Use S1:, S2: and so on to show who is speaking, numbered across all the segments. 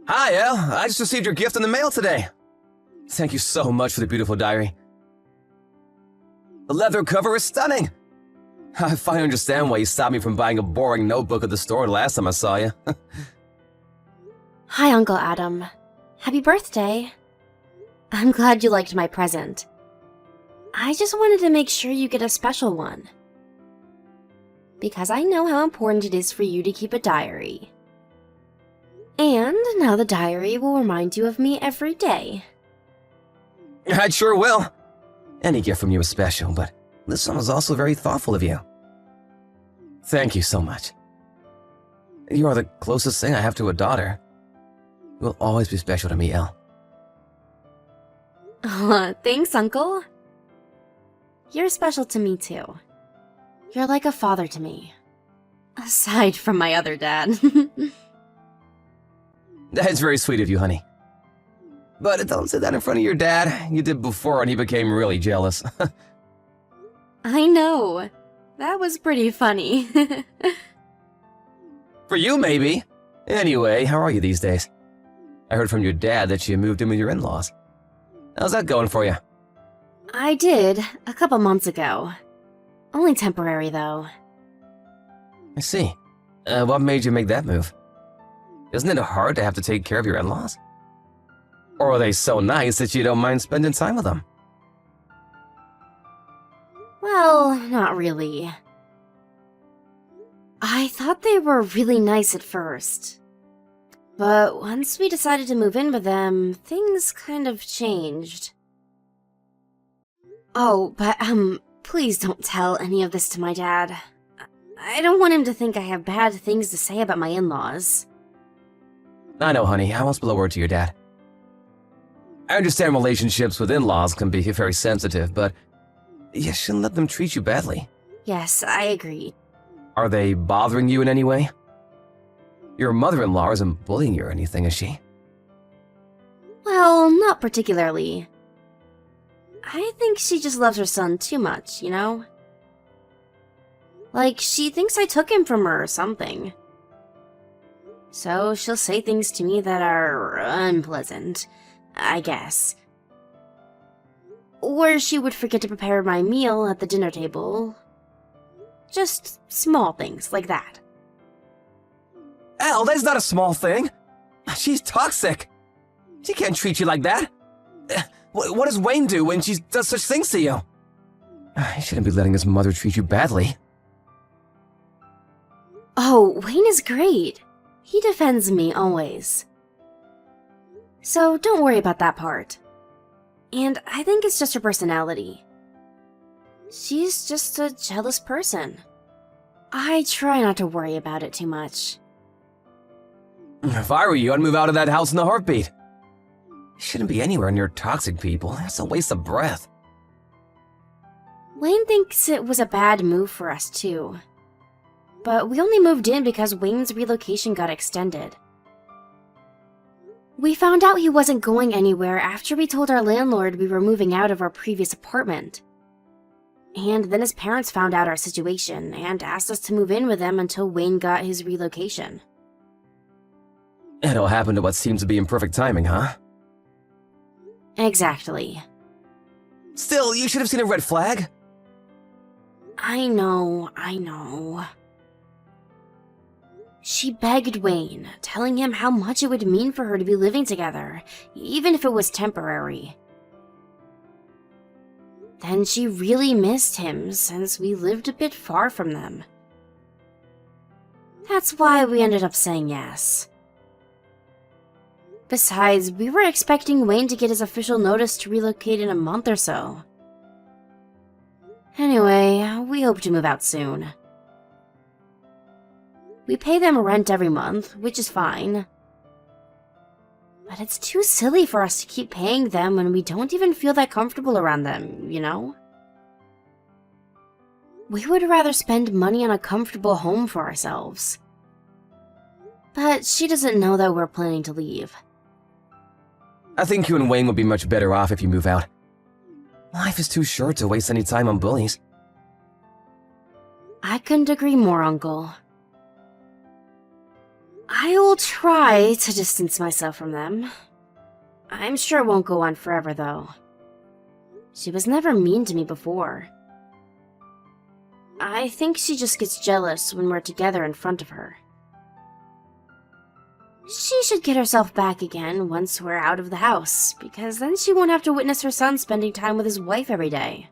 S1: Hi, Elle. I just received your gift in the mail today. Thank you so much for the beautiful diary. The leather cover is stunning. I finally understand why you stopped me from buying a boring notebook at the store last time I saw you.
S2: Hi, Uncle Adam. Happy birthday. I'm glad you liked my present. I just wanted to make sure you get a special one. Because I know how important it is for you to keep a diary. And now the diary will remind you of me every day.
S1: I sure will. Any gift from you is special, but this one was also very thoughtful of you. Thank you so much. You are the closest thing I have to a daughter. You will always be special to me, Elle.
S2: Thanks, Uncle. You're special to me, too. You're like a father to me. Aside from my other dad.
S1: That's very sweet of you, honey. But don't say that in front of your dad. You did before and he became really jealous.
S2: I know. That was pretty funny.
S1: For you, maybe. Anyway, how are you these days? I heard from your dad that you moved in with your in-laws. How's that going for you?
S2: I did, a couple months ago. Only temporary, though.
S1: I see. What made you make that move? Isn't it hard to have to take care of your in-laws? Or are they so nice that you don't mind spending time with them?
S2: Well, not really. I thought they were really nice at first. But once we decided to move in with them, things kind of changed. Oh, but, please don't tell any of this to my dad. I don't want him to think I have bad things to say about my in-laws.
S1: I know, honey. I won't spill a word to your dad. I understand relationships with in-laws can be very sensitive, but you shouldn't let them treat you badly.
S2: Yes, I agree.
S1: Are they bothering you in any way? Your mother-in-law isn't bullying you or anything, is she?
S2: Well, not particularly. I think she just loves her son too much, you know? Like, she thinks I took him from her or something. So she'll say things to me that are unpleasant, I guess. Or she would forget to prepare my meal at the dinner table. Just small things like that.
S1: Elle, that's not a small thing. She's toxic. She can't treat you like that. What does Wayne do when she does such things to you? He shouldn't be letting his mother treat you badly.
S2: Oh, Wayne is great. He defends me always. So don't worry about that part. And I think it's just her personality. She's just a jealous person. I try not to worry about it too much.
S1: If I were you, I'd move out of that house in a heartbeat. You shouldn't be anywhere near toxic people. It's a waste of breath.
S2: Wayne thinks it was a bad move for us, too. But we only moved in because Wayne's relocation got extended. We found out he wasn't going anywhere after we told our landlord we were moving out of our previous apartment. And then his parents found out our situation and asked us to move in with them until Wayne got his relocation.
S1: It all happened at what seems to be imperfect timing, huh?
S2: Exactly.
S1: Still, you should have seen a red flag.
S2: I know. She begged Wayne, telling him how much it would mean for her to be living together, even if it was temporary. Then she really missed him since we lived a bit far from them. That's why we ended up saying yes. Besides, we were expecting Wayne to get his official notice to relocate in a month or so. Anyway, we hope to move out soon. We pay them rent every month, which is fine. But it's too silly for us to keep paying them when we don't even feel that comfortable around them, you know? We would rather spend money on a comfortable home for ourselves. But she doesn't know that we're planning to leave.
S1: I think you and Wayne will be much better off if you move out. Life is too short to waste any time on bullies.
S2: I couldn't agree more, Uncle. I will try to distance myself from them. I'm sure it won't go on forever, though. She was never mean to me before. I think she just gets jealous when we're together in front of her. She should get herself back again once we're out of the house, because then she won't have to witness her son spending time with his wife every day.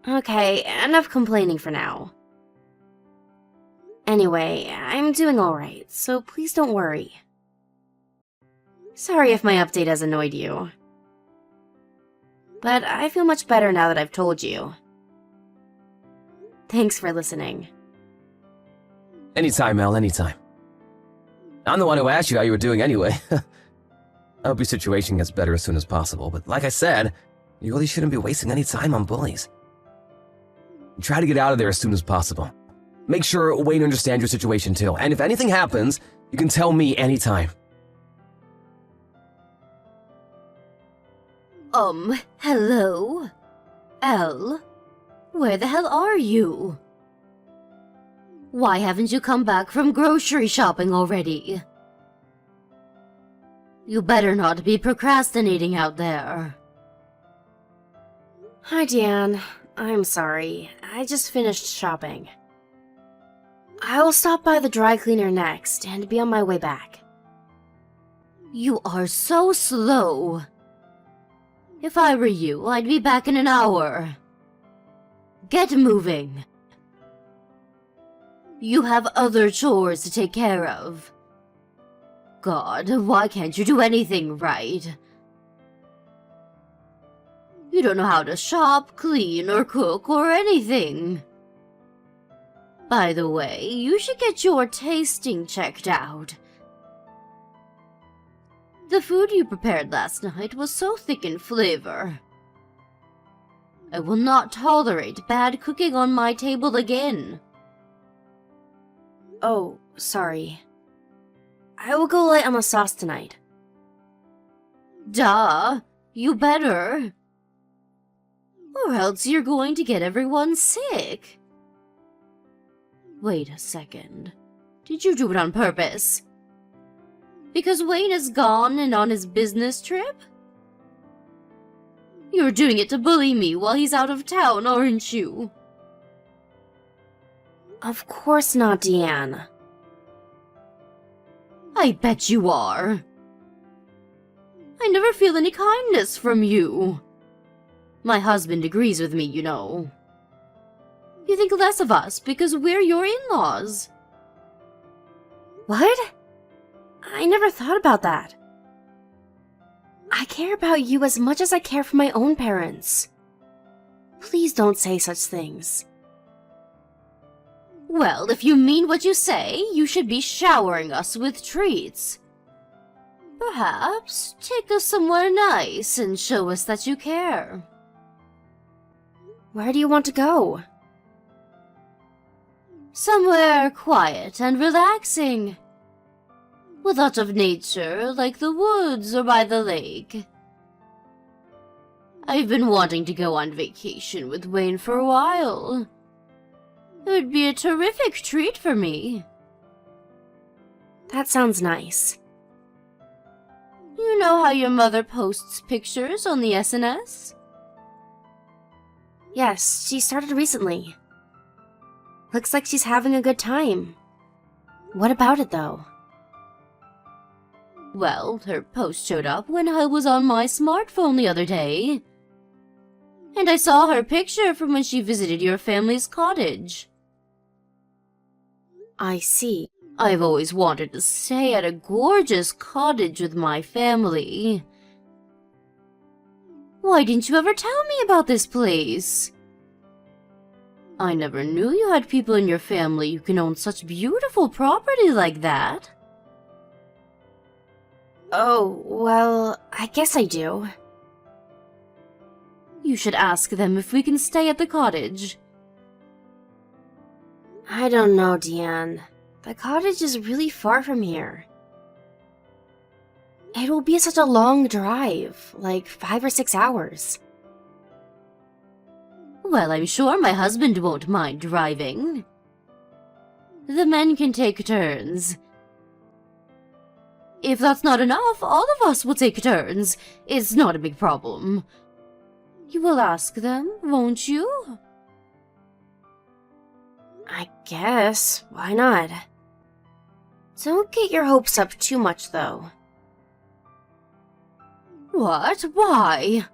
S2: Okay, enough complaining for now. Anyway, I'm doing alright, so please don't worry. Sorry if my update has annoyed you. But I feel much better now that I've told you. Thanks for listening.
S1: Anytime, Mel, anytime. I'm the one who asked you how you were doing anyway. I hope your situation gets better as soon as possible, but like I said, you really shouldn't be wasting any time on bullies. Try to get out of there as soon as possible. Make sure Wayne understands your situation too, and if anything happens, you can tell me anytime.
S2: Hello? Elle? Where the hell are you? Why haven't you come back from grocery shopping already? You better not be procrastinating out there. Hi, Deanne. I'm sorry. I just finished shopping. I will stop by the dry cleaner next and be on my way back. You are so slow. If I were you, I'd be back in an hour. Get moving. You have other chores to take care of. God, why can't you do anything right? You don't know how to shop, clean, or cook, or anything. By the way, you should get your tasting checked out. The food you prepared last night was so thick in flavor. I will not tolerate bad cooking on my table again. Oh, sorry. I will go light on the sauce tonight. Duh, you better. Or else you're going to get everyone sick. Wait a second. Did you do it on purpose? Because Wayne is gone and on his business trip? You're doing it to bully me while he's out of town, aren't you? Of course not, Deanne. I bet you are. I never feel any kindness from you. My husband agrees with me, you know. You think less of us because we're your in-laws. What? I never thought about that. I care about you as much as I care for my own parents. Please don't say such things. Well, if you mean what you say, you should be showering us with treats. Perhaps take us somewhere nice and show us that you care. Where do you want to go? Somewhere quiet and relaxing. With lots of nature, like the woods or by the lake. I've been wanting to go on vacation with Wayne for a while. It would be a terrific treat for me. That sounds nice. You know how your mother posts pictures on the SNS? Yes, she started recently. Looks like she's having a good time. What about it, though? Well, her post showed up when I was on my smartphone the other day. And I saw her picture from when she visited your family's cottage. I see. I've always wanted to stay at a gorgeous cottage with my family. Why didn't you ever tell me about this place? I never knew you had people in your family who can own such beautiful property like that. Oh, well, I guess I do. You should ask them if we can stay at the cottage. I don't know, Deanne. The cottage is really far from here. It will be such a long drive, like 5 or 6 hours. Well, I'm sure my husband won't mind driving. The men can take turns. If that's not enough, all of us will take turns. It's not a big problem. You will ask them, won't you? I guess. Why not? Don't get your hopes up too much, though. What? Why?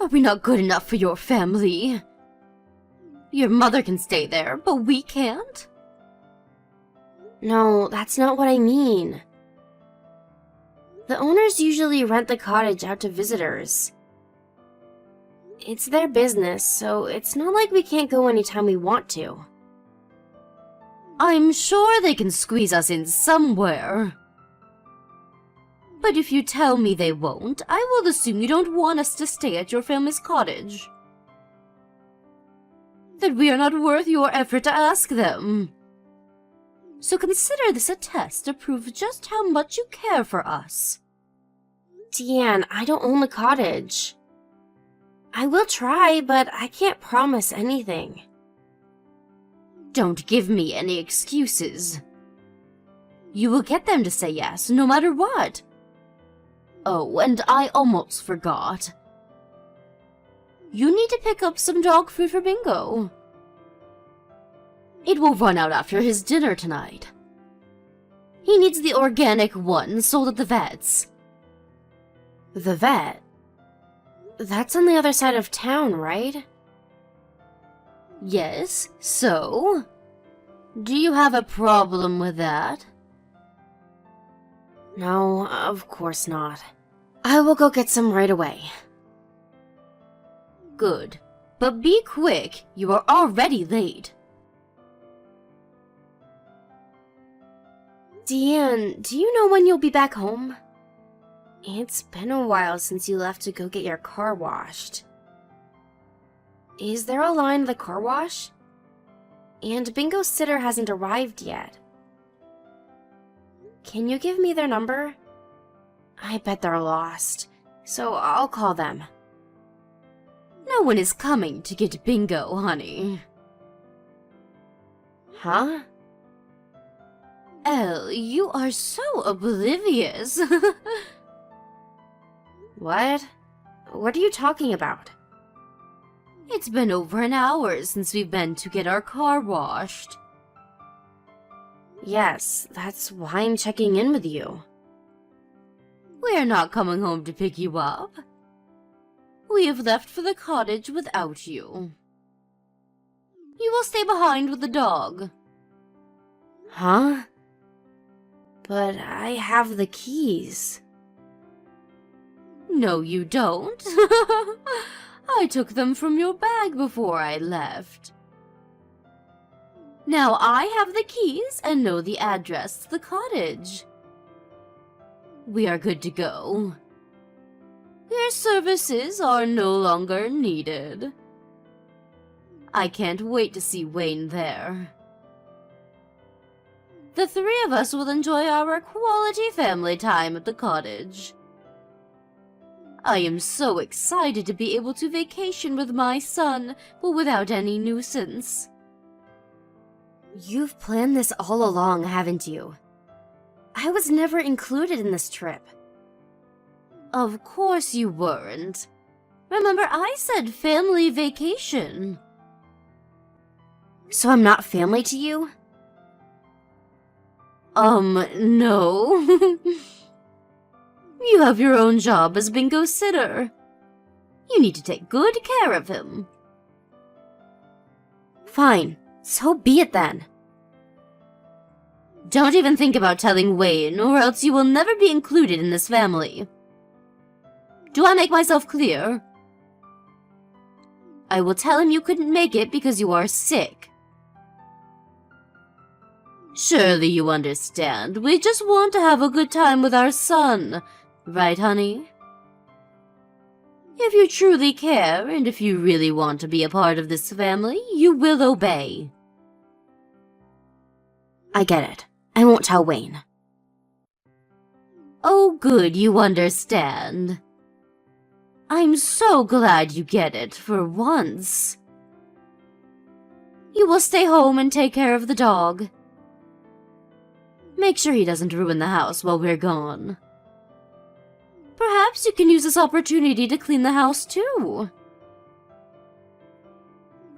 S2: Are we not good enough for your family? Your mother can stay there, but we can't? No, that's not what I mean. The owners usually rent the cottage out to visitors. It's their business, so it's not like we can't go anytime we want to. I'm sure they can squeeze us in somewhere. But if you tell me they won't, I will assume you don't want us to stay at your family's cottage. That we are not worth your effort to ask them. So consider this a test to prove just how much you care for us. Deanne, I don't own the cottage. I will try, but I can't promise anything. Don't give me any excuses. You will get them to say yes, no matter what. Oh, and I almost forgot. You need to pick up some dog food for Bingo. It will run out after his dinner tonight. He needs the organic one sold at the vet's. The vet? That's on the other side of town, right? Yes, so? Do you have a problem with that? No, of course not. I will go get some right away. Good. But be quick, you are already late. Deanne, do you know when you'll be back home? It's been a while since you left to go get your car washed. Is there a line at the car wash? And Bingo's sitter hasn't arrived yet. Can you give me their number? I bet they're lost, so I'll call them. No one is coming to get Bingo, honey. Huh? Elle, you are so oblivious. What? What are you talking about? It's been over an hour since we've been to get our car washed. Yes, that's why I'm checking in with you. We're not coming home to pick you up. We have left for the cottage without you. You will stay behind with the dog. Huh? But I have the keys. No, you don't. I took them from your bag before I left. Now I have the keys and know the address to the cottage. We are good to go. Your services are no longer needed. I can't wait to see Wayne there. The three of us will enjoy our quality family time at the cottage. I am so excited to be able to vacation with my son, but without any nuisance. You've planned this all along, haven't you? I was never included in this trip. Of course you weren't. Remember, I said family vacation. So I'm not family to you? No. You have your own job as Bingo's sitter. You need to take good care of him. Fine, so be it then. Don't even think about telling Wayne, or else you will never be included in this family. Do I make myself clear? I will tell him you couldn't make it because you are sick. Surely you understand. We just want to have a good time with our son. Right, honey? If you truly care, and if you really want to be a part of this family, you will obey. I get it. I won't tell Wayne. Oh, good, you understand. I'm so glad you get it, for once. You will stay home and take care of the dog. Make sure he doesn't ruin the house while we're gone. Perhaps you can use this opportunity to clean the house too.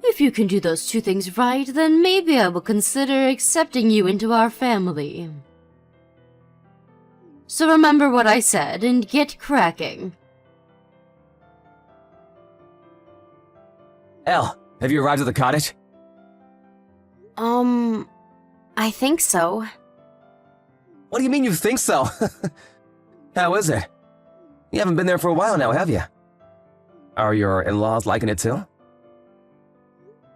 S2: If you can do those two things right, then maybe I will consider accepting you into our family. So remember what I said and get cracking.
S1: Elle, have you arrived at the cottage?
S2: I think so.
S1: What do you mean you think so? How is it? You haven't been there for a while now, have you? Are your in-laws liking it too?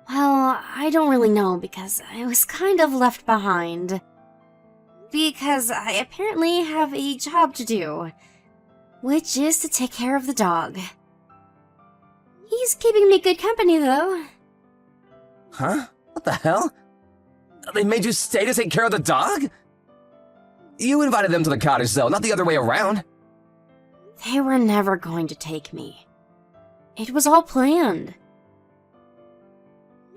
S2: Well, I don't really know because I was kind of left behind. Because I apparently have a job to do, which is to take care of the dog. He's keeping me good company, though.
S1: Huh? What the hell? They made you stay to take care of the dog? You invited them to the cottage, though, not the other way around.
S2: They were never going to take me. It was all planned.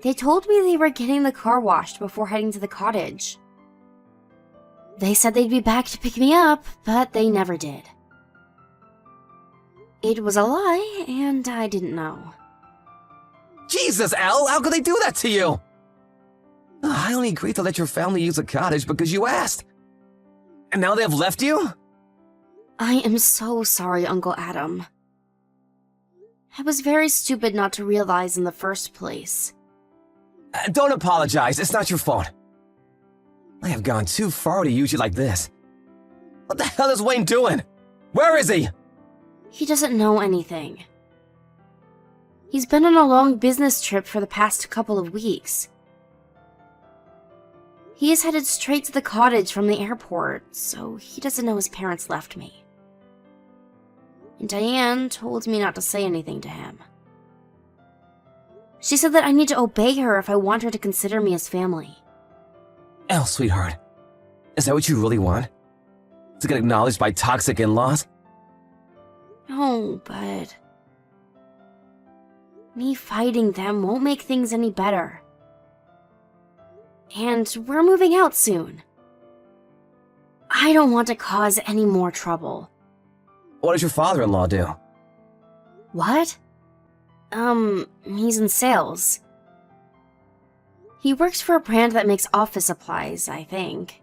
S2: They told me they were getting the car washed before heading to the cottage. They said they'd be back to pick me up, but they never did. It was a lie, and I didn't know.
S1: Jesus, Elle, how could they do that to you? I only agreed to let your family use the cottage because you asked. And now they have left you?
S2: I am so sorry, Uncle Adam. I was very stupid not to realize in the first place.
S1: Don't apologize, it's not your fault. I have gone too far to use you like this. What the hell is Wayne doing? Where is he?
S2: He doesn't know anything. He's been on a long business trip for the past couple of weeks. He is headed straight to the cottage from the airport, so he doesn't know his parents left me. And Diane told me not to say anything to him. She said that I need to obey her if I want her to consider me as family.
S1: Elle, sweetheart, is that what you really want? To get acknowledged by toxic in-laws?
S2: No, but me fighting them won't make things any better. And we're moving out soon. I don't want to cause any more trouble.
S1: What does your father-in-law do?
S2: What? He's in sales. He works for a brand that makes office supplies, I think.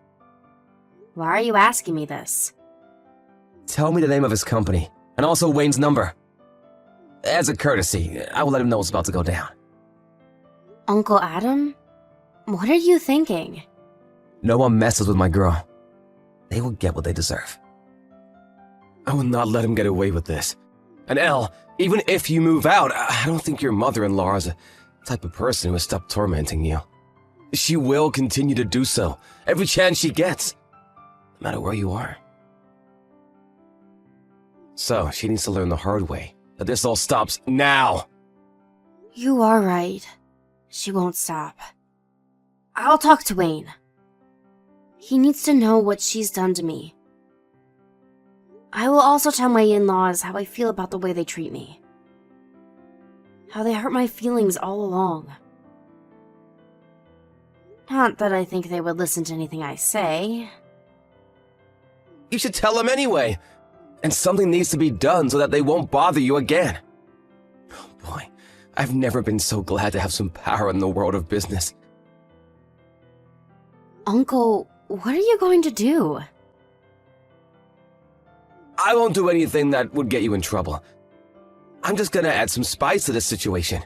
S2: Why are you asking me this?
S1: Tell me the name of his company, and also Wayne's number. As a courtesy, I will let him know what's about to go down.
S2: Uncle Adam? What are you thinking?
S1: No one messes with my girl. They will get what they deserve. I will not let him get away with this. And Elle, even if you move out, I don't think your mother-in-law is the type of person who will stop tormenting you. She will continue to do so, every chance she gets, no matter where you are. So, she needs to learn the hard way, that this all stops now.
S2: You are right. She won't stop. I'll talk to Wayne. He needs to know what she's done to me. I will also tell my in-laws how I feel about the way they treat me. How they hurt my feelings all along. Not that I think they would listen to anything I say.
S1: You should tell them anyway. And something needs to be done so that they won't bother you again. Oh boy, I've never been so glad to have some power in the world of business.
S2: Uncle, what are you going to do?
S1: I won't do anything that would get you in trouble. I'm just gonna add some spice to this situation.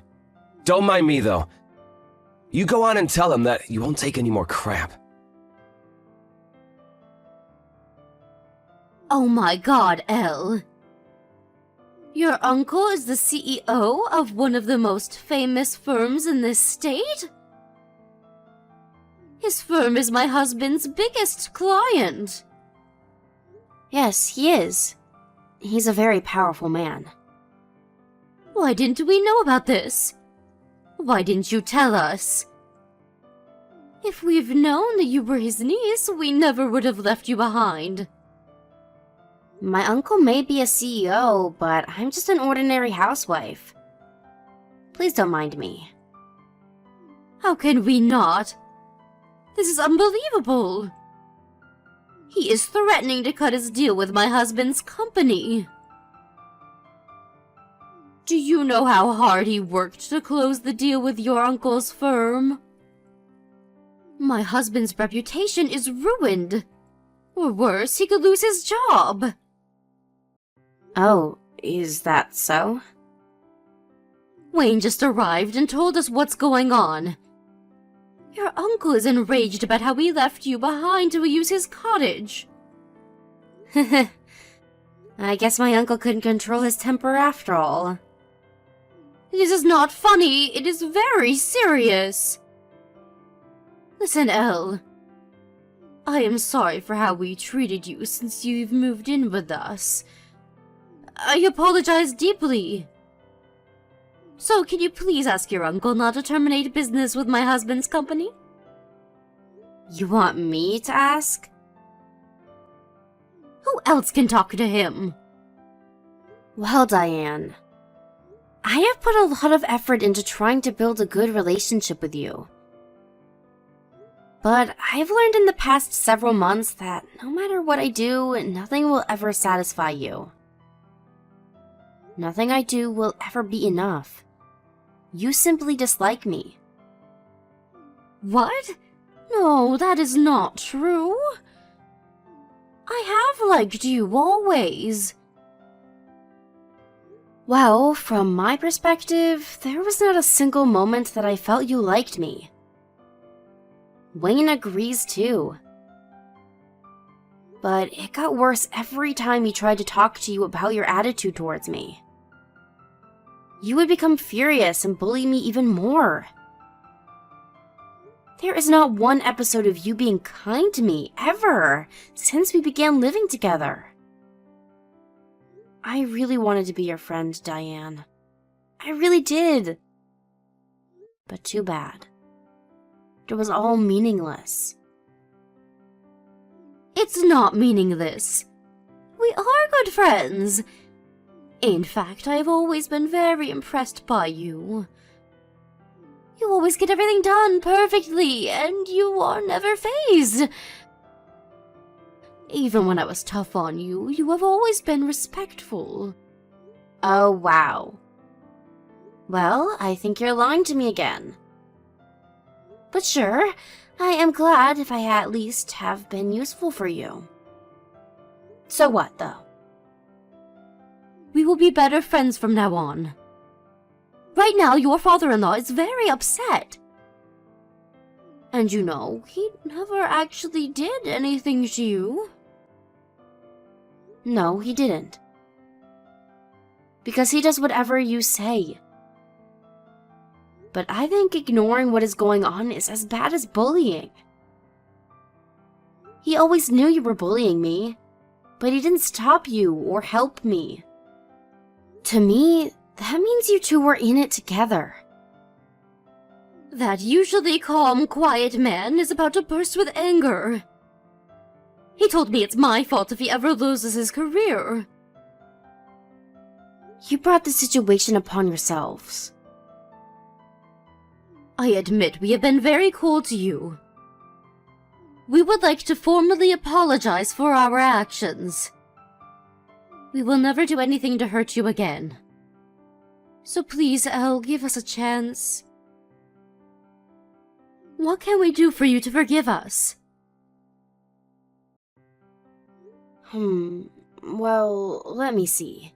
S1: Don't mind me, though. You go on and tell him that you won't take any more crap.
S2: Oh my god, Elle. Your uncle is the CEO of one of the most famous firms in this state? His firm is my husband's biggest client. Yes, he is. He's a very powerful man. Why didn't we know about this? Why didn't you tell us? If we've known that you were his niece, we never would have left you behind. My uncle may be a CEO, but I'm just an ordinary housewife. Please don't mind me. How can we not? This is unbelievable. He is threatening to cut his deal with my husband's company. Do you know how hard he worked to close the deal with your uncle's firm? My husband's reputation is ruined. Or worse, he could lose his job. Oh, is that so? Wayne just arrived and told us what's going on. Your uncle is enraged about how we left you behind to use his cottage. I guess my uncle couldn't control his temper after all. This is not funny, it is very serious. Listen, Elle. I am sorry for how we treated you since you've moved in with us. I apologize deeply. So, can you please ask your uncle not to terminate business with my husband's company? You want me to ask? Who else can talk to him? Well, Diane, I have put a lot of effort into trying to build a good relationship with you. But I've learned in the past several months that no matter what I do, nothing will ever satisfy you. Nothing I do will ever be enough. You simply dislike me. What? No, that is not true. I have liked you always. Well, from my perspective, there was not a single moment that I felt you liked me. Wayne agrees too. But it got worse every time he tried to talk to you about your attitude towards me. You would become furious and bully me even more. There is not one episode of you being kind to me, ever, since we began living together. I really wanted to be your friend, Diane. I really did. But too bad. It was all meaningless. It's not meaningless. We are good friends. In fact, I have always been very impressed by you. You always get everything done perfectly, and you are never fazed. Even when I was tough on you, you have always been respectful. Oh, wow. Well, I think you're lying to me again. But sure, I am glad if I at least have been useful for you. So what, though? We will be better friends from now on. Right now, your father-in-law is very upset. And you know, he never actually did anything to you. No, he didn't. Because he does whatever you say. But I think ignoring what is going on is as bad as bullying. He always knew you were bullying me, but he didn't stop you or help me. To me, that means you two were in it together. That usually calm, quiet man is about to burst with anger. He told me it's my fault if he ever loses his career. You brought the situation upon yourselves. I admit we have been very cold to you. We would like to formally apologize for our actions. We will never do anything to hurt you again. So please, Elle, give us a chance. What can we do for you to forgive us? Well, let me see.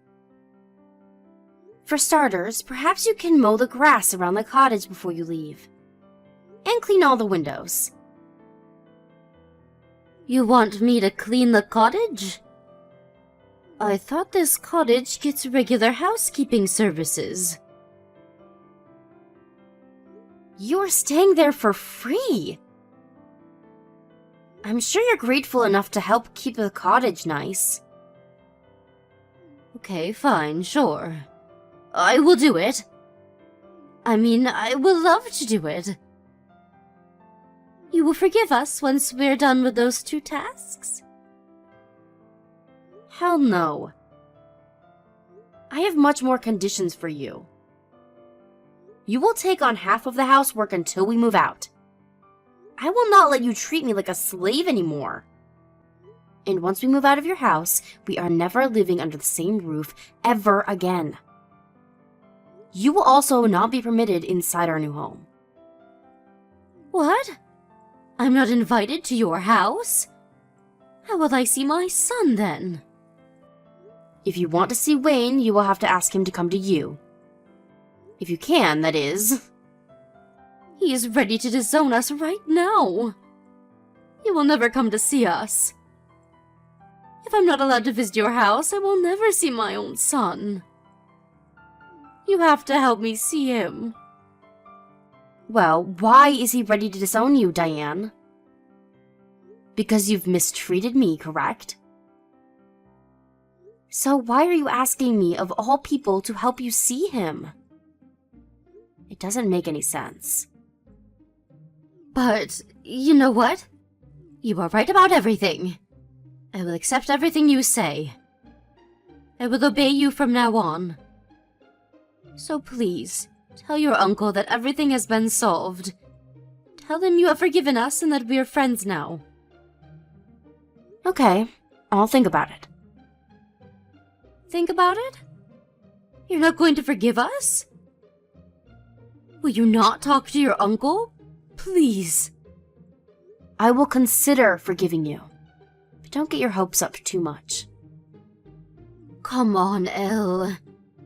S2: For starters, perhaps you can mow the grass around the cottage before you leave. And clean all the windows. You want me to clean the cottage? I thought this cottage gets regular housekeeping services. You're staying there for free. I'm sure you're grateful enough to help keep the cottage nice. Okay, fine, sure. I will do it. I mean, I will love to do it. You will forgive us once we're done with those two tasks? Hell no. I have much more conditions for you. You will take on half of the housework until we move out. I will not let you treat me like a slave anymore. And once we move out of your house, we are never living under the same roof ever again. You will also not be permitted inside our new home. What? I'm not invited to your house? How will I see my son then? If you want to see Wayne, you will have to ask him to come to you. If you can, that is. He is ready to disown us right now. He will never come to see us. If I'm not allowed to visit your house, I will never see my own son. You have to help me see him. Well, why is he ready to disown you, Diane? Because you've mistreated me, correct? So why are you asking me, of all people, to help you see him? It doesn't make any sense. But, you know what? You are right about everything. I will accept everything you say. I will obey you from now on. So please, tell your uncle that everything has been solved. Tell him you have forgiven us and that we are friends now. Okay, I'll think about it. Think about it? You're not going to forgive us? Will you not talk to your uncle? Please. I will consider forgiving you. But don't get your hopes up too much. Come on, Elle.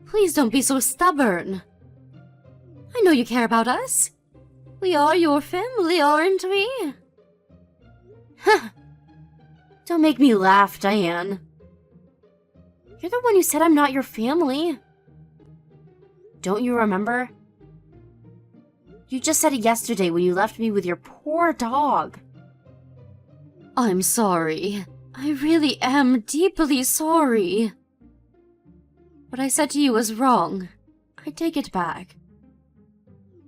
S2: Please don't be so stubborn. I know you care about us. We are your family, aren't we? Huh. Don't make me laugh, Diane. You're the one who said I'm not your family. Don't you remember? You just said it yesterday when you left me with your poor dog. I'm sorry. I really am deeply sorry. What I said to you was wrong. I take it back.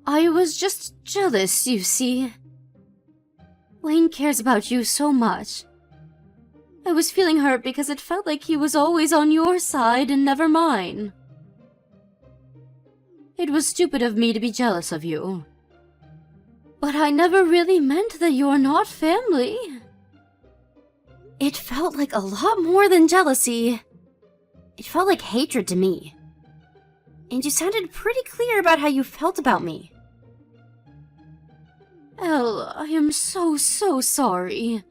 S2: I was just jealous, you see. Wayne cares about you so much. I was feeling hurt because it felt like he was always on your side and never mine. It was stupid of me to be jealous of you. But I never really meant that you're not family. It felt like a lot more than jealousy. It felt like hatred to me. And you sounded pretty clear about how you felt about me. Elle, I am so sorry.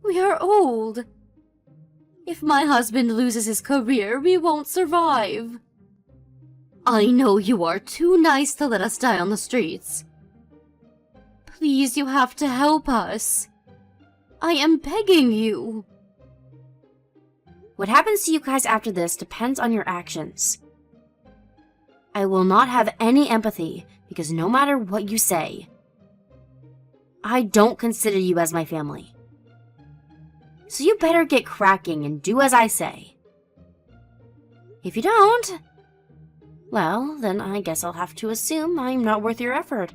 S2: We are old. If my husband loses his career, we won't survive. I know you are too nice to let us die on the streets. Please, you have to help us. I am begging you. What happens to you guys after this depends on your actions. I will not have any empathy because no matter what you say, I don't consider you as my family. So you better get cracking and do as I say. If you don't, well, then I guess I'll have to assume I'm not worth your effort.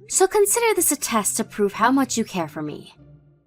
S2: So consider this a test to prove how much you care for me.